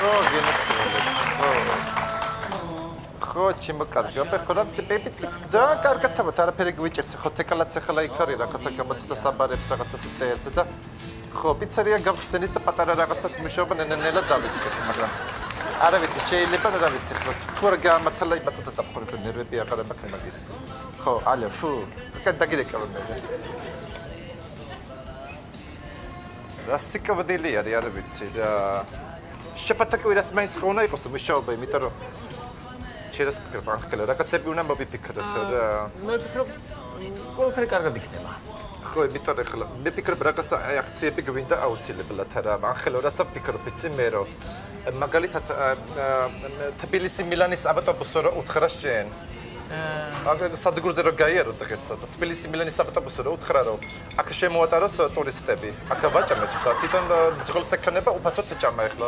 ხო, გენაცვალე. ხო, ჩემკარგო, ბეხორამ ციპებით ძალიან კარგად თამათ, არაფერი გვიჭერს, ხო, თეკალაც ახლა იქ არის, რაღაცა გამოცდა საბარებს, რაღაცას წერს და ხო, პიცერია გავხსენით და პატარა რაღაცას მუშაობა ნენელა დავიწყეთ, მაგრამ არა ვიცი, შეიძლება რა ვიცი, ხო, თუ არ გამართლა იმასაც დაფხურებ ნერვები აღარ მაქვს მაგის. ხო, ალე, ფუ, კადაგირეკავენ მე. რასიკავდილი არის, არ ვიცი რა. შეფათაკვირას მაინც ხო უნდა იყოს მუშაობა, იმიტომ რომ შეიძლება ფიქრობ, ახლა რაღაცები უნდა მოვიფიქროთ რა. მე ვფიქრობ, ყველაფერი კარგად იქნება. ხო, იმიტომ ახლა მე ვფიქრობ რაღაცა აქციები გვინდა აუცილებლად რა. ახლა რას ვფიქრობ, იცი მე რომ მაგალითად თბილისი მილანის ავტობუსო რო უთხრა შენ. სადგურზე რო გაიარო დღეს თბილისი მილანის ავტობუსო რო უთხრა რომ აქ შემოატაროს ტურისტები. აქ ვაჭამეთ და თვითონ ძღოლს ეკნება უფასოდ ეჭამა ახლა.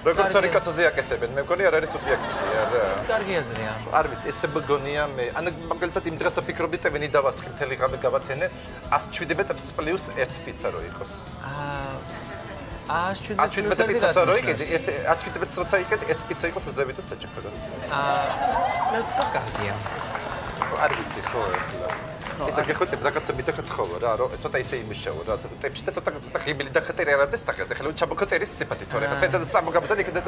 როგორც არიკათოზე აკეთებენ. მე მგონი არ არის ობიექტია რა. კარგი აზრია. არ ვიცი, ესე მგონია მე. ანუ მაგალითად იმ დღეს ვფიქრობდი ტევენი დავასხი მთელი ღამე გავათენე 117 პლუს 1 პიცა რო იყოს. 117 პიცას რო იყიდი, 117 როცა იყიდი, 1 პიცა იყოს ზევით და საჭიქრო. მე ვფიქრობ კარგია. არ ვიცი ხო ახლა. ეს აგეხოთებ რაღაცა მითხრთხოვა რა, რომ ცოტა ისე იმუშაო რა, ტეპში და ცოტა ღიმილი და ხტერი არ არის თაღზე. ახლა ჩამოქტერის სიფათი თორე, ახლა საერთოდ წამოგაბრძან იქით და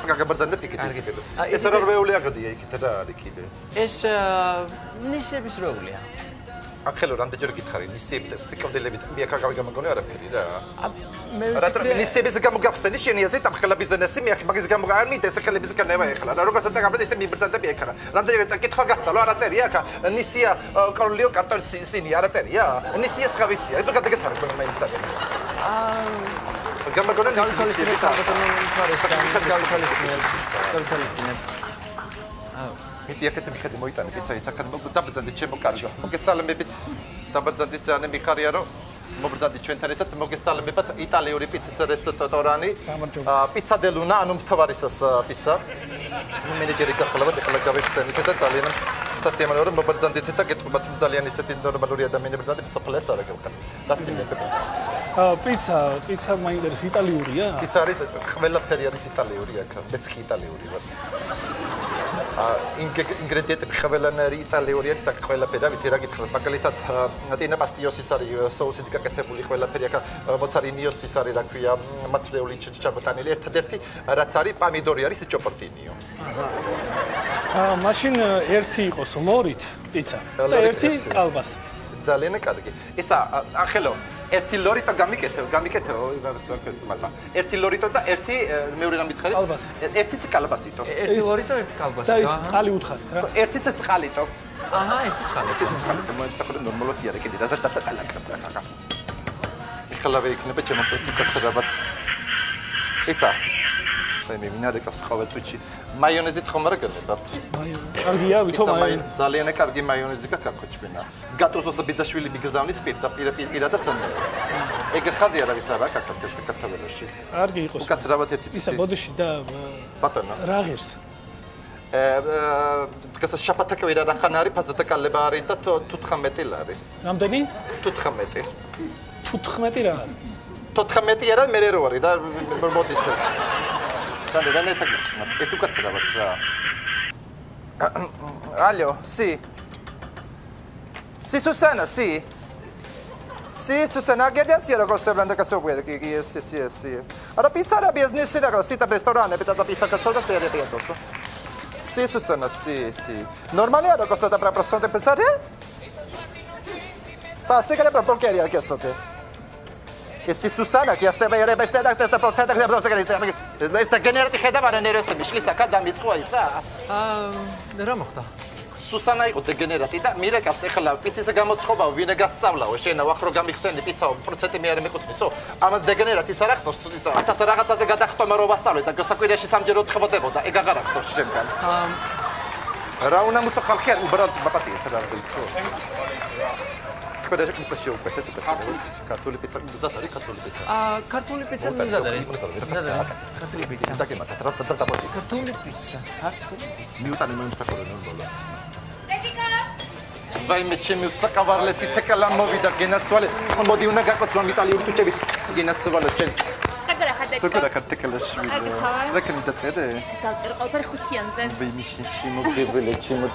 გაგაბრძანდა პიკეტი. ეს რა როეული აგდია იქით რა არის კიდე. ეს ნისების როულია. ახლა რამდენჯერ გითხარი, ნისები და სიკავდელებით მე აქ გამოგონე არაფერი რა. მე რატომ ნისების გამოგახსენი შენი აზრით ამ ხელა ბიზნესი მე აქ მაგის გამოგარმით ეს ხელა ბიზნესი კანევა ეხლა რა როგორც წაგაბდა ისე მიბრძანდები ეხლა რამდენჯერ წაკითხვა გასწავლო არა წერია აქ ნისია კორლიო კარტონ სინი არა წერია ნისია სხვავისია ეს გადაგეთარ მე მაინტერესებს გამოგონე ნისები მიტი აქეთ მიხედი მოიტანე პიცა ისაკად დაბრძანდი ჩემო კარგო მოგესალმებით დაბრძანდი ძალიან მიხარია რომ მოგბრძანდი ჩვენთან ერთად მოგესალმებათ იტალიური პიცის რესტორანი პიცა დე ლუნა ანუ მთვარისას პიცა მენეჯერი გახლავთ ეხლა გავიხსენით და ძალიან სასიამოვნო რომ მოგბრძანდით და გეტყობათ ძალიან ისეთი ნორმალური ადამიანები ბრძანდით სოფლეს არა გქონდა დასიმებებ პიცა მაინტერესებს იტალიურია პიცა არის ყველაფერი არის იტალიური აქ მეც კი იტალიური ვარ ინგრედიენტები ყველანაირი იტალიური არის აქ ყველაფერი რა ვიცი რა გითხრათ მაგალითად ტინა პასტიოსის არის соуსით გაკეთებული ყველაფერი აქ მოცარინიოსის არის რა ქვია მაცრეული ჩაბოტანილი ერთადერთი რაც არის პამიდორი არის ჭოპორტინიო მაშინ ერთი იყოს ლორით პიცა და ერთი კალბასით ძალიან კარგი ისა ახლა ერთი ლორიტო გამიკეთე მაგრამ ერთი ლორიტო და ერთი მეორე რამ მითხარით კალბასი ერთიც კალბასიტო ერთი ლორიტო ერთი კალბასი და ის წყალი უთხარით რა ერთიც წყალიტო აჰა ერთი წყალი მოიცახო ნორმალურად არის კიდე რაზეც დატალაკრა ეხლა ვეიქნება ჩემო პრაქტიკასებად ისა მე მინარეკავს ყოველ წუთში მაიონეზით ხომ არ გაგებავთ კარგია ვითომ ძალიან კარგი მაიონეზი გაქოჩბენა გატოსოს ბიძაშვილი მიგზავნის პირადად ეგ ხაზი არავის არა კაკალტეს საქართველოში კარგი იყოს უკაცრავად ერთი ისა ბოდიში და ბატონო რა ღირს დღეს შაფათაკვირა რახან არის ფასდატაკალება არის და 15 ლარი რამდენი 15 რა არის 14 არა მე რო არის და მოდის Dale, dale, esta cosa. E tu cazzo la batterà? Allo, sì. Sì, Susanna, sì. Sì, Susanna, guardiamo se la cosa blanda che so quella che sì. Allora pizzeria business la cosa, sta ristorante, per la pizza che sono stai ripeto. Sì, Susanna, sì. Normale la cosa da persona pensare? Basta che le porcheria che so te. Если Сусана, я с тобой ребята, это процент, я просто говорю, это генераты хедавара нересами, шли сакада мицкоиса. რა მოხდა? Сусана იყო დეგენერატი და მირეკავს ეხლა პიცის გამოცხობაო, ვინე გასწავლაო, შენ ვახრო გამიხსენი პიცაო, პროცენტი მე არ მეკუთვნისო. ამ დეგენერატის არ ახსოვს, 1000 რაღაცაზე გადახტომა რო ვასწავლე და გასაკვირიაში სამჯერ ოთხებოდებოდა, ეგ აღარ ახსოვს ჩემგან. რა უნდა მოსო ხალხი არ უბრალოდ ბაპატია რა ისო. Quella pizza show, questa tu cartoli pizza, usate cartoli pizza. Cartoli pizza non usate. Cartoli pizza. Da che ma tratta poi. Cartoli pizza. Mi utane non sta con non vola. Vai me c'è mi sa cavarle si tecala movida genazionale. Modo di una gacca su un'Italia tu c'è genazionale c'è. Scagare როგორ ახარტეკელა შვილი რაკენი დაწერე დავწერე ყველაფერი 5-იანზე ვიმიშში მოგებელე ჩემო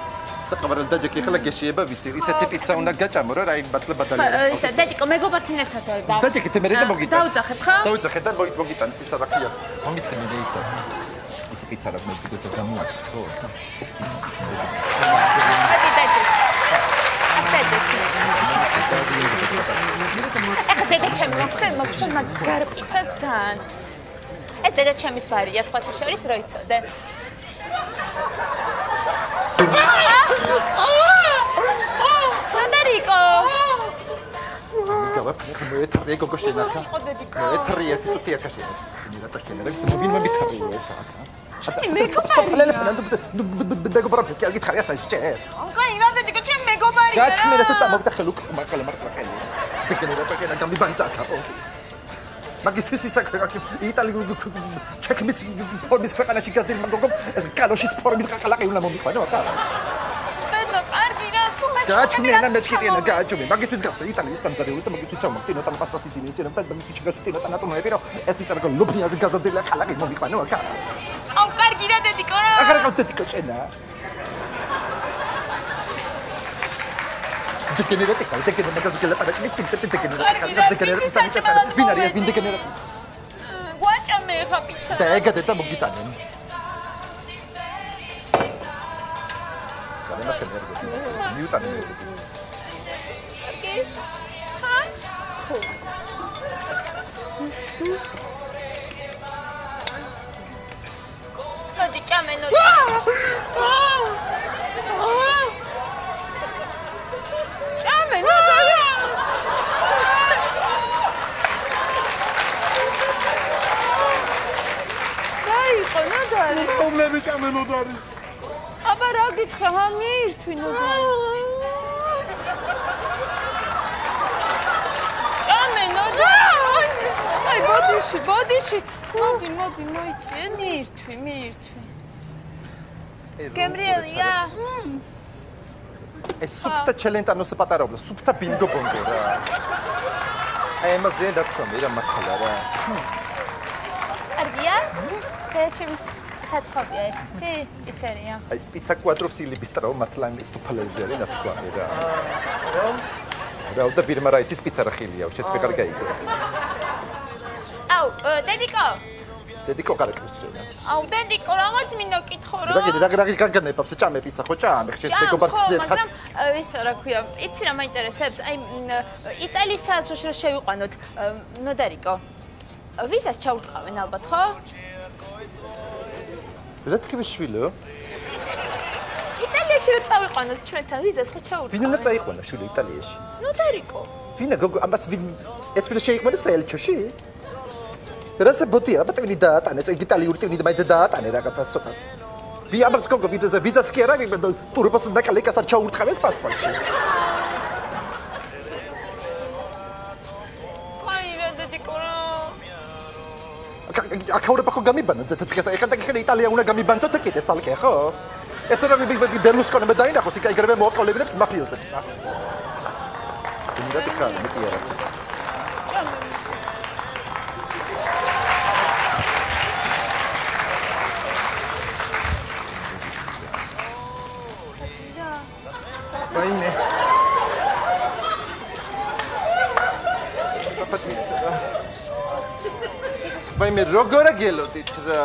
საყაბრალ დაჯექი ხლა გეშიება ვიცი ისეთი პიცა უნდა გაჭამო რა აი მართლა ბადალია ისა დედიკო მეგობართან ერთად ვარ და დაჯექით მე და მოგიტან დავუძახებ ხო დავუძახეთ და მოგიტან ისა რა ხია მომისე მე ისა ისი პიცა რა მეძიგეთ გამოატ ხო ეს ჩემი მოგცემ მაგარ პიცას ძალიან ეს დედა ჩემის ბარია სხვათა შორის რო იცოდე ნოდარიკო მოეთრიე გოგო შენახა მოეთრიე ერთი წუთი აკაშენე ნირა ტაშენე რა ვისმო ვინმე მითარია ეს აკა მეგობარი მეგობარი პეცკი არ გითხარია თაჭე ოკეი რა დედიკო ჩემ მეგობარი რა გაჩმე რა თუ წამოვიდა ხელუկ მართლა ხელი დეკენერატო კენა გამიბანცა ოკეი მაგისტრის ისაკრაკი იტალიური ჩექმის ფორმის ქვეყანაში გაზდილი მაგოგო ეს კალოშის ფორმის ყაყალაყი უნდა მომიხვანო აკა დედა კარგი რა სუმე გაჩმე რა მეჩქიტინა გაჩმე მაგისტრის გახსა იტალიის სამზარეულო და მაგისტრის ჩამოხტი ნოტა პასტას ისინი ჭერა და მაგისტრის ჩაგასუტი ნოტა ნატონოები რა ეს იცარგო ლუპინაზე გაზრდილი ყაყალაყი მომიხვანო აკა აუ კარგი რა დედიკო რა აღარ ყავ დედიკო ჭენა Degenerate, degenerate, degenerate, აბა რა გითხრა ხა მიირთვი ნოდარი ჭამე ნოდარი აი ბოდიში მოდი მოიცე მიირთვი გემრიელია ეს სუპტა ჩელენტანოს პატარაობლა სუპტა ბინგო ბონგო რა აი მასე და თქომი რა მართლა რა კარგია და ჩემს საცხობია ეს პიცერია აი პიცა კვადროფსილი ბისტრო მართლა ის თუფალეზე რა თქვა რა რა და ბირმა რა იცის პიცა რა ხილია შეცვე კარგი იყო აუ დედიკო კარაკლის შენა აუ დედიკო რაღაც მინდა კითხო რა რაგი კარგანებავს ჭამე პიცა ხო ჭამე ხეს მეგობართან ერთხელ ის რა ქვია იცი რა მაინტერესებს აი იტალიის საელჩოში რა შევიყვანოთ ნოდარიკო ვიზას ჩაურტყავენ ალბათ ხო რა თქვი შვილო იტალიაში რა წავიყვანოთ ჩვენთან ვიზას ხო ჩაურტყავენ ვინ უნდა წაიყვანა შვილო იტალიაში ნოდარიკო ვინა გოგო ამას ეს ვიზა შეიყვანა საელჩოში რასე ბოტია ბატონი დაატანე წო იტალიური ტვინი და მაიძე დაატანე რაღაცას ცოტას ვი ამას გოგო ვიზას კი არა ტურბოს და კალეკას არ ჩაურტყავენ პასპორტში აქაურება ხო გამიბანა ზეთ დღეს ეხლა და ხელი იტალია უნდა გამიბანწოთ კიდე ცალკე ხო ეს რა ბერლუსკონი მე დაინახოს იქ აიგრებენ მოაყოლებინებს მაფიოზებს ა რა თქმა უნდა მეტი არა ვაიმე ვაიმე როგორ გელოდით რა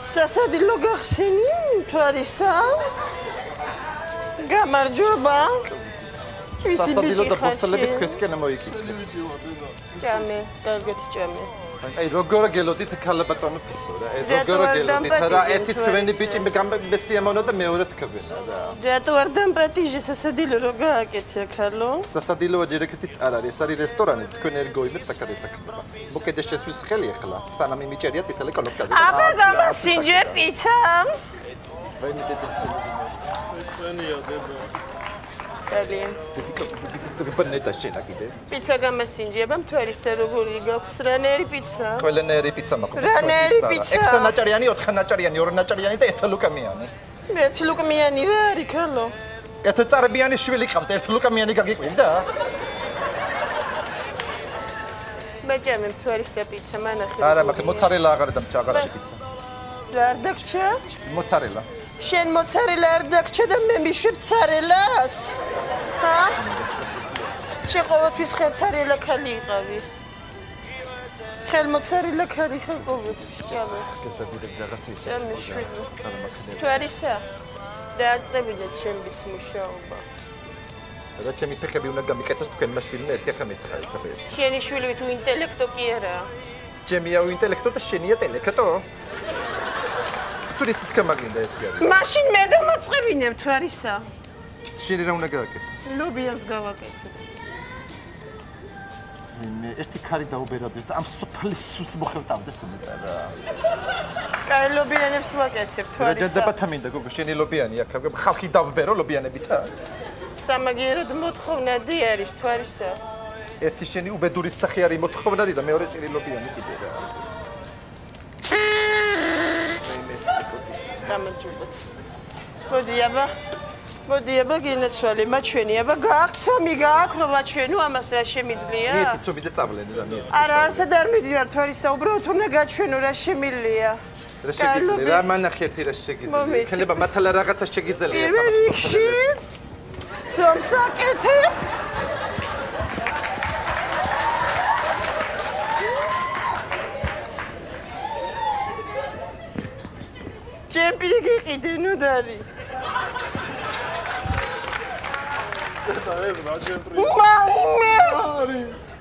სასადილო გახსენი თვარისა გამარჯობა სასადილო და ბოსლები თქვენსკენ მოიკითხეთ ჭამე კარგად ჭამე აი როგორ გელოდით ქალბატონო ფისო რა როგორ გელოდით რა ერთი თქვენი ბიჭი მესიამონო და მეორე თქვენა რა რატო არ დამპატიჟე სასადილო რო გააკეთე ქალო სასადილო დირექტით არ არის ეს არის რესტორანი თქვენ ერგოიმებს აკადესაკნება მოკედე შესვლის ხელი ახლა სტანა მიმიჭერია თითელი კოლოფკაზე აბა გამასინჯე პიცა ვაიმე დედესი ჩვენია დება კალი დიკოპნეტა შენა კიდე პიცა გამასინჯება მთვერისა როგორი გაქვს რანერი პიცა ყველანერი პიცა მაქვს რანერი პიცა 6 ნაჭარიანი 4 ნაჭარიანი 2 ნაჭარიანი და 1 ლუკამიანი მე 1 ლუკამიანი რა არის ქალო 1 წარბიანი შვილი ყავს 1 ლუკამიანი გაგიყვირდა ბეჭემი მთვარისა პიცა მანახი. არა, მაგრამ მოცარელა აღარ დამჭა აღარ არის პიცა. რა არ დაგჭა? მოცარელა. შენ მოცარელა არ დაგჭა და მე მიშვებ ცარელას? ჰა? შენ ყოველთვის ხელცარელა ქალი იყავი. ხელმოცარელა ქალი ხარ ყოველთვის ჭამე. გადავიდეთ რაღაცა ისე. ჭამე შვილი. მთვარისა დააწყებინეთ შენბიც მუშაობა. რა ჩემი ფეხები უნდა გამიკეთოს თქვენ მასშვილმა ერთი ახლა მითხარით აბა. შენი შვილი თუ ინტელექტო კი არა. ჩემია ინტელექტო და შენია ტელექტო. ტურისტი თქამაგინდა ერთი არის. მაშინ მე დამაწყებინე მთვარისა. შენი რა უნდა გააკეთო? ლობიას გავაკეთებ. მე ერთი ქარი დაუბეროდეს და ამ სოფლის სულს მოხევტავდეს მეტად რა. კაი ლობიანებს ვაკეთებ თვარისა. რა დაბათა მინდა გოგო შენი ლობიანი აქ ხალხი დავბერო ლობიანებითა. სამაგიეროდ მოთხოვნადი არის თვარისა. ერთი შენი უბედურის სახე არის მოთხოვნადი და მეორე ჭირი ლობიანი კიდე რა. გამარჯობათ. მოდი აბა გინაცვალე მაჩვენი აბა გააქვს ცომი გააქვს რომ მაჩვენო ამას რა შემიძლია? მიეცი ცომი და წავლენი რა მიეცი. არა არსად არ მიდივარ თვარისა უბრალოდ უნდა გაჩვენო რა შემიძლია. რა შეგიძლია რა მანახი ერთი რა შეგიძლია. ხელება მართლა რაღაცა შეგიძლია. პირველ რიგში ცომს აკეთებ. ჩემპი გიყიდე ნუდარი.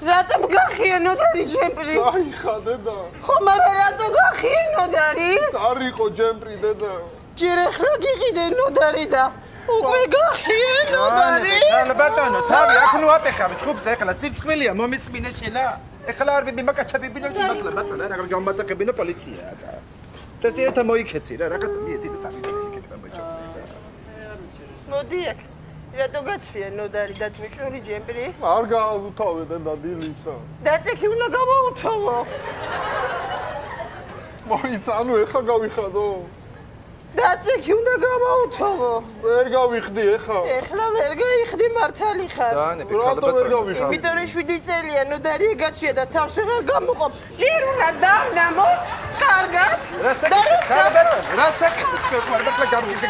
რატომ გახიენოდარი ჯემპრი? აიხა დედა. ხო, მაგრამ რატო გახიენოდარი? არისო ჯემპრი დედა. ჯერ ახლა გიყიდე ნუდარი და უკვე გახიენოდარი? ხალა ბატონო, თავი აქ ნუ ატეხავი ჯგუფს ახლა სიფცხვილია მომისმინე შელა. ახლა არ ვიმაკაჩებინო მართლა ბატონო, რა გამომაწაკებინო პოლიცია აკა. წესიერთა მოიქეცი რა, რაღაცა მიეძინე თავი და იქნება ბაჭო. მოდი აქ. რატო გაცვია ნოდარი და თვითონი ჯემპრი? არ გაუთავე დედა დილიჩა. დაწექი უნდა გამოვუთავო. მოიცა ანუ ეხა გავიხადო. დაწექი უნდა გამოვუთავო. ვერ გავიხდი ეხა. ეხლა ვერ გაიხდი მართალი ხარ. რატო ვერ გავიხდი? იმიტომ რომ 7 წელია ნოდარი გაცვია და თავს ვეღარ გამოყოფ. ჯერ უნდა დავნამოთ. კარგად. რა საკითხი ხარ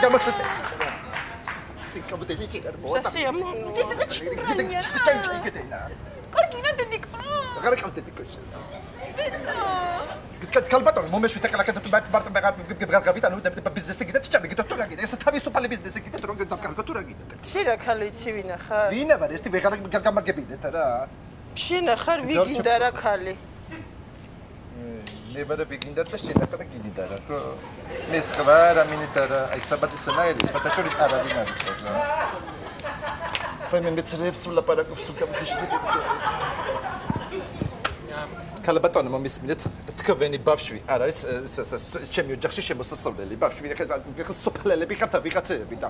გამოშვეთე. სიკაბდენი ჩიგარ მოადა. კორკინა დედიკო. აღარ ყავდეთ იქში. კალბატონი მომეშვით ახლა კეთებ მარტო ანუ ბიზნესი კიდე ჩჭამი კიდე თუ რა კიდე ეს თავისუფალი ბიზნესი კიდე თუ რა გაკარგო თუ რა კიდე. შენ ახალი ცივინა ხარ? ვინა ვარ ერთი ვეღარ გამაგებინეთ რა. შენ ახარ ვიგინდა რა ხალი? მე ვარ ვიგინდა და შენ ახლა გინდა რა ხო? მე სკვარ ამინიტა რა აი საბათი სანაირი ფათაშორის არავინ არის რა. მე მეცრებს ვლაპარაკობს უკამკიშდი. კალბატონი მომისმინეთ თქვენი ბავშვი არ არის ჩემი ოჯახში შემოსასვლელი ბავშვი ხა სოფლელები ხართ ვიღაცები და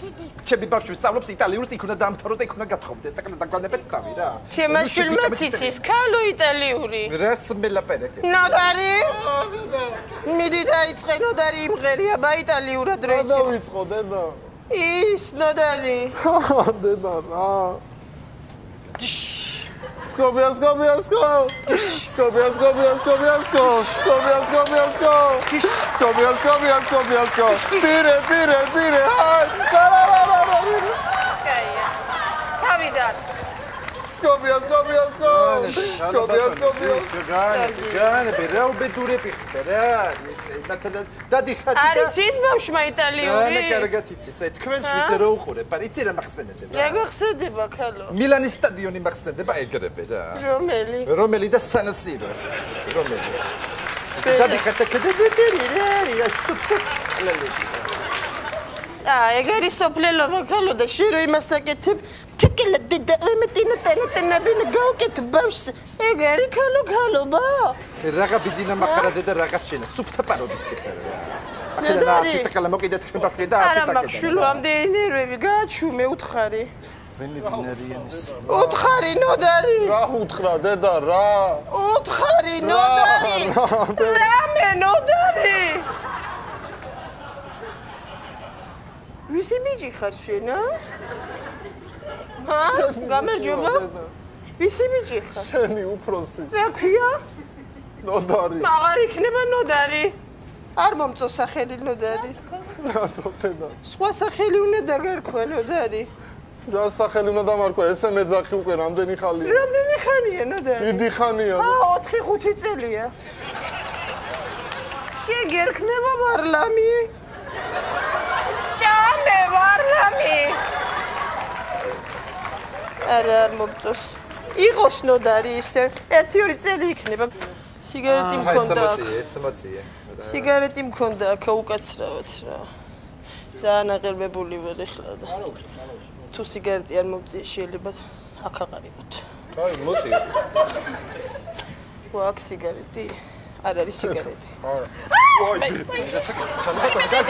ჩემი ბავშვი სწავლობს იტალიურს იქ უნდა დაამთავროს და იქ უნდა გათხოვდეს და დაგვანებეთ თავი რა ჩემმა შვილმა ციცის ქალო იტალიური რას მელაპერეკე ნოდარი მიდი დაიწყე ნოდარი იმღერია ბა იტალიურად რო იცი დავიწყო დედა ის ნოდარი დედა რა Skobia, skobia, skobia. Skobia, skobia, skobia, skobia, skobia, skobia. Skobia, skobia, skobia, skobia. Tire, tire, tire. Kavidan. Skobia, skobia, skobia. Skobia, skobia. Gane, berau bedure pixtera. Dadi khadi. არიცის ბავშვმა იტალიური? ანა კარგად იცის. თქვენ შვიცე რო უყურებ, არ იცი რა მახსენდება? რა გახსენდება ქალო? მილანის სტადიონი მახსენდება ეგრევე რა. რომელი? რომელი და სანასირო. რომელი? დადი ხათე კედები რა სუპერლელი. ეგ არის სოფლელობა ქალო და შე რო იმას აკეთებ თიკელა დედა ემეტინო ტენები გავკეთებ ბავშვს ეგ არის ქალობა რაღა ბიძინა მახარაძე და რაღა შენა სუფთა პაროდისტი ხარ რა აქედან აცი თაკალა მოკიდეთ თქვენ ბავშვი და აცი თაკედა არა მახშულო ამდენი ნერვები გააჩუმე უთხარი ვენი ბინარიანის უთხარი ნოდარი რა უთხრა დედა რა უთხარი ნოდარი რა მე ნოდარი ვისი ბიჭი ხარ შენ ა? გამარჯობა. ვისი ბიჭი ხარ? შენი უფროსი. რა ქვია? ნოდარი. აღარ იქნება ნოდარი. არ მომწო სახელი ნოდარი. რატო დედა? სხვა სახელი უნდა დაგარქვა ნოდარი. რა სახელი უნდა დამარქვა? ესე მეძახი უკვე რამდენი ხალია? რამდენი ხანია ნოდარი? დიდი ხანია. 4-5 წელია. შენ გერქნება ვარლამი? ჭამე ვარლამი. არ მომწოს. იყოს ნოდარი ისე 1-2 წელი იქნება. სიგარეტი მქონდა. ეს მოწიე. სიგარეტი მქონდა აქ უკაცრავად რა. ძალიან აღელმებული ვარ ეხლა და. თუ სიგარეტი არ მომწია შეიძლება აქ აყარიყოთ. აი, მოწიე. აქ სიგარეტი? არ არის სიგარეტი. არა.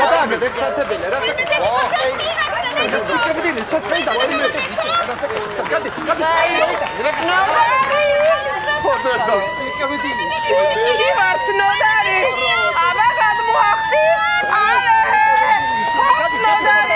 გადააგეთ ექსათებელი რა საკეთე? სიკებდილი საცხელი და სიმეტი ბიჭი. რა საკეთე? გადი. ნოდარი! ხოდედა სიკებდილი. შიში ვართ ნოდარი! აბა გადმოახტი! ალე! ნოდარი!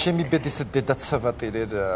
ჩემი ბედის დედაცავატირე რა.